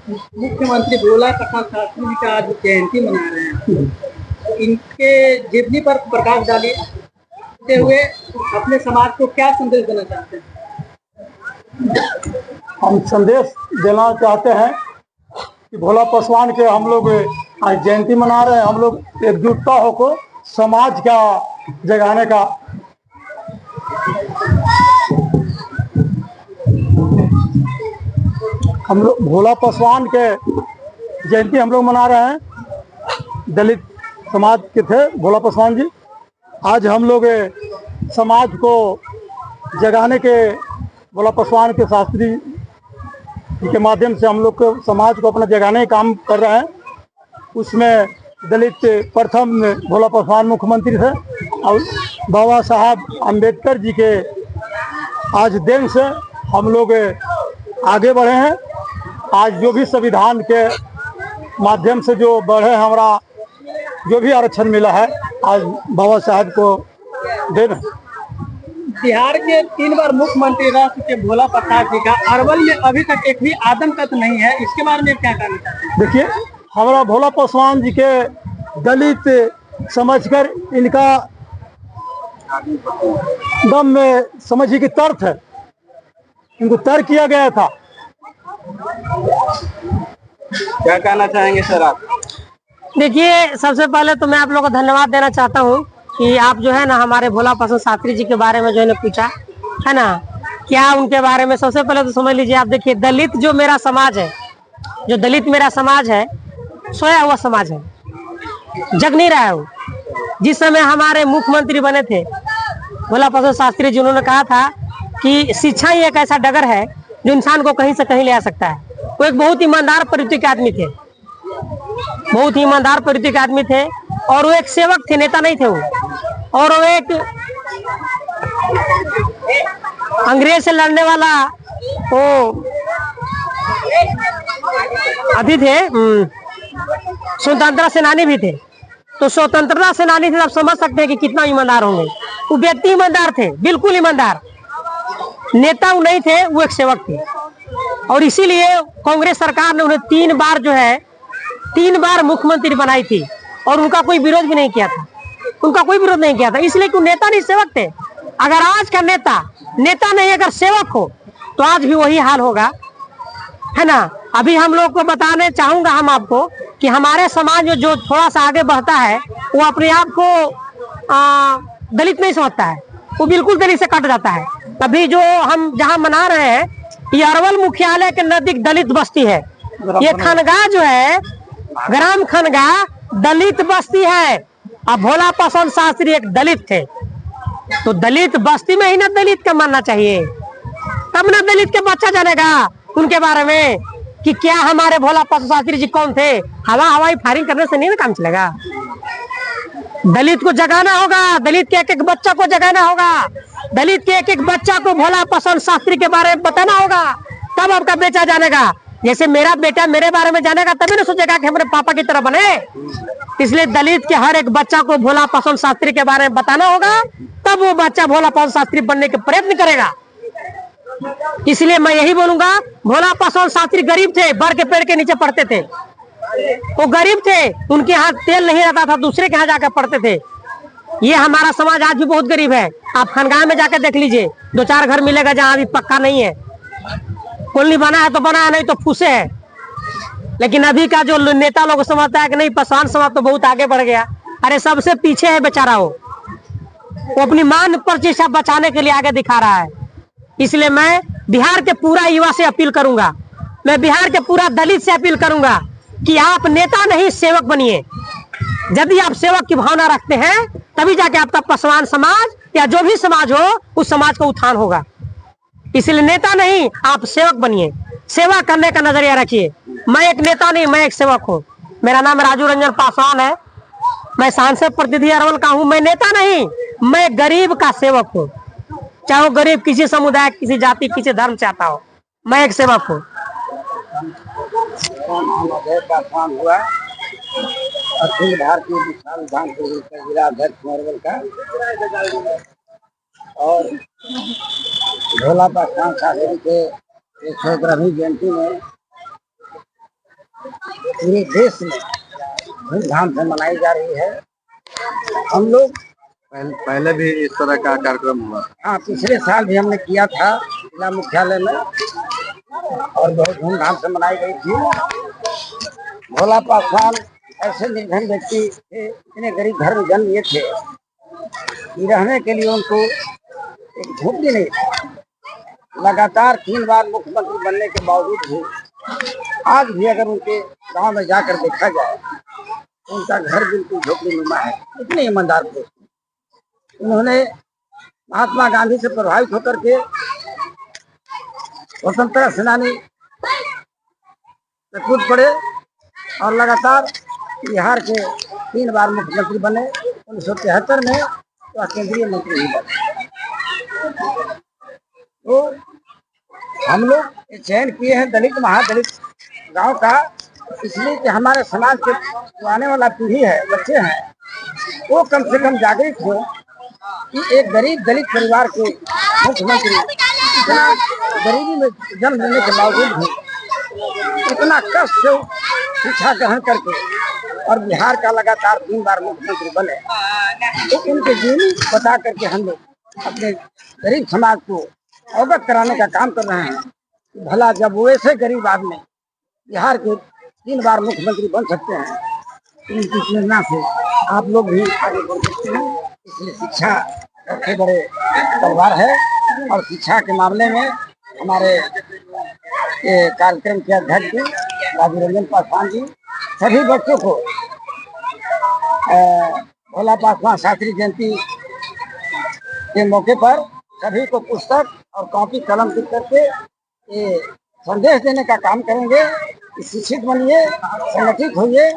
मुख्यमंत्री भोला प्रसाद शास्त्री जी का आज जयंती मना रहे हैं, तो इनके जीवनी पर प्रकाश डालते हुए अपने समाज को क्या संदेश देना चाहते हैं? हम संदेश देना चाहते हैं कि भोला पासवान के हम लोग आज जयंती मना रहे हैं। हम लोग एकजुटता होकर समाज का जगाने का हम लोग भोला पासवान के जयंती हम लोग मना रहे हैं। दलित समाज के थे भोला पासवान जी। आज हम लोग समाज को जगाने के भोला पासवान के शास्त्री के माध्यम से हम लोग को समाज को अपना जगाने का काम कर रहे हैं। उसमें दलित प्रथम भोला पासवान मुख्यमंत्री थे और बाबा साहब अम्बेडकर जी के आज देन से हम लोग आगे बढ़े हैं। आज जो भी संविधान के माध्यम से जो बढ़े हमारा जो भी आरक्षण मिला है आज बाबा साहब को देन। बिहार के 3 बार मुख्यमंत्री रह चुके भोला प्रसाद जी का अरवल में अभी तक एक भी आदमकद नहीं है, इसके बारे में क्या कहना चाहते हैं? देखिए, हमारा भोला पासवान जी के दलित समझकर इनका दम में समझिए कि तर्क है, इनको तर्क किया गया था। क्या कहना चाहेंगे सर आप? देखिए, सबसे पहले तो मैं आप लोगों को धन्यवाद देना चाहता हूँ कि आप जो है ना हमारे भोला पासवान शास्त्री जी के बारे में जो है ना पूछा है ना, क्या उनके बारे में। सबसे पहले तो समझ लीजिए, आप देखिए दलित जो मेरा समाज है, जो दलित मेरा समाज है, सोया हुआ समाज है, जग नहीं रहा है वो। जिस समय हमारे मुख्यमंत्री बने थे भोला पासवान शास्त्री जी, उन्होंने कहा था कि शिक्षा ही एक ऐसा डगर है जो इंसान को कहीं से कहीं ले आ सकता है। वो एक बहुत ईमानदार प्रवृत्ति के आदमी थे, बहुत ही ईमानदार प्रवृत्ति के आदमी थे, और वो एक सेवक थे, नेता नहीं थे वो। और वो एक अंग्रेज से लड़ने वाला वो अभी थे, स्वतंत्रता सेनानी भी थे। तो स्वतंत्रता सेनानी थे, आप समझ सकते हैं कि कितना ईमानदार होंगे। वो व्यक्ति ईमानदार थे, बिल्कुल ईमानदार। नेता वो नहीं थे, वो एक सेवक थे। और इसीलिए कांग्रेस सरकार ने उन्हें 3 बार जो है 3 बार मुख्यमंत्री बनाई थी, और उनका कोई विरोध भी नहीं किया था, उनका कोई विरोध नहीं किया था। इसलिए कि नेता नहीं सेवक थे। अगर आज का नेता नहीं, अगर सेवक हो तो आज भी वही हाल होगा, है ना। अभी हम लोग को बताने चाहूंगा हम आपको कि हमारे समाज में जो थोड़ा सा आगे बढ़ता है वो अपने आप को दलित नहीं समझता है, वो बिल्कुल दलित से कट जाता है। अभी जो हम जहाँ मना रहे हैं, ये अरवल मुख्यालय के नजदीक दलित बस्ती है। ये खनगा जो है, ग्राम खनगा दलित बस्ती है। अब भोला पासवान शास्त्री एक दलित थे, तो दलित बस्ती में ही ना दलित का मानना चाहिए, तब ना दलित के बच्चा जानेगा उनके बारे में कि क्या हमारे भोला पासवान शास्त्री जी कौन थे। हवाई फायरिंग करने से नहीं ना काम चलेगा। दलित को जगाना होगा, दलित के एक बच्चा को जगाना होगा, दलित के एक बच्चा को भोला पासवान शास्त्री के बारे में बताना होगा, तब आपका बेटा जानेगा। जैसे मेरा बेटा मेरे बारे में जानेगा तभी ना सोचेगा कि हमारे पापा की तरह बने। इसलिए दलित के हर एक बच्चा को भोला पासवान शास्त्री के बारे में बताना होगा, तब वो बच्चा भोला पासवान शास्त्री बनने के प्रयत्न करेगा। इसलिए मैं यही बोलूंगा, भोला पासवान शास्त्री गरीब थे, बर के पेड़ के नीचे पढ़ते थे। वो गरीब थे, उनके यहाँ तेल नहीं रहता था, दूसरे के यहाँ जाकर पढ़ते थे। ये हमारा समाज आज भी बहुत गरीब है। आप खनगाह में जाकर देख लीजिए, 2-4 घर मिलेगा जहाँ अभी पक्का नहीं है। कॉलोनी बना है तो बना है, नहीं तो फूसे है। लेकिन अभी का जो नेता लोग समझता है कि नहीं, पासवान समाज तो बहुत आगे बढ़ गया। अरे सबसे पीछे है बेचारा, वो अपनी मान प्रतिष्ठा बचाने के लिए आगे दिखा रहा है। इसलिए मैं बिहार के पूरा युवा से अपील करूंगा, मैं बिहार के पूरा दलित से अपील करूंगा कि आप नेता नहीं सेवक बनिए। यदि आप सेवक की भावना रखते हैं तभी जाके आपका पासवान समाज या जो भी समाज हो उस समाज का उत्थान होगा। इसलिए नेता नहीं, आप सेवक बनिए, सेवा करने का नजरिया रखिए। मैं एक नेता नहीं, मैं एक सेवक हूँ। मेरा नाम राजू रंजन पासवान है, मैं सांसद प्रतिनिधि अरवल का हूँ। मैं नेता नहीं, मैं गरीब का सेवक हूँ। चाहे वो गरीब किसी समुदाय, किसी जाति, किसी धर्म से आता हो, मैं एक सेवक हूँ। हुआ अखिल भारतीय विशाल विधानसभा का जिला अध्यक्ष अरवल का, और भोला पासवान शास्त्री के 111वीं जयंती में पूरे देश में धूमधाम से मनाई जा रही है। हम लोग पहले भी इस तरह का कार्यक्रम हुआ था। हाँ, पिछले साल भी हमने किया था जिला मुख्यालय में और बहुत धूमधाम से मनाई गई थी। भोला पासवान ऐसे निर्धन व्यक्ति थे, इतने गरीब घर में जन्म लिए थे कि रहने के लिए उनको एक झोपड़ी नहीं थी। लगातार 3 बार मुख्यमंत्री बनने के बावजूद भी आज भी अगर उनके गांव में जाकर देखा जाए तो उनका घर बिल्कुल झोपड़ी नुमा है। इतने ईमानदार थे। उन्होंने महात्मा गांधी से प्रभावित होकर के स्वतंत्रता सेनानी से कूद पड़े और लगातार बिहार के 3 बार मुख्यमंत्री बने। 1973 में वह केंद्रीय मंत्री ही बने। तो हम लोग चयन किए हैं दलित महादलित गांव का, इसलिए कि हमारे समाज के जो आने वाला पीढ़ी है, बच्चे हैं, वो कम से कम जागृत हो कि एक गरीब दलित परिवार के मुख्यमंत्री इतना गरीबी में जन्म लेने के बावजूद भी इतना कष्ट से शिक्षा ग्रहण करके और बिहार का लगातार 3 बार मुख्यमंत्री बने। तो उनके जीवनी बता करके हम लोग अपने गरीब समाज को अवगत कराने का काम कर रहे हैं। भला जब वैसे गरीब आदमी बिहार के 3 बार मुख्यमंत्री बन सकते हैं तो उनकी प्रेरणा से आप लोग भी आगे बढ़ सकते हैं। इसलिए शिक्षा सबसे बड़े तलवार है और शिक्षा के मामले में हमारे कार्यक्रम के अध्यक्ष राजीव रंजन पासवान जी सभी बच्चों को भोला पासवान शास्त्री जयंती के मौके पर सभी को पुस्तक और कॉपी कलम देकर करके ये संदेश देने का काम करेंगे कि शिक्षित बनिए, संगठित होइए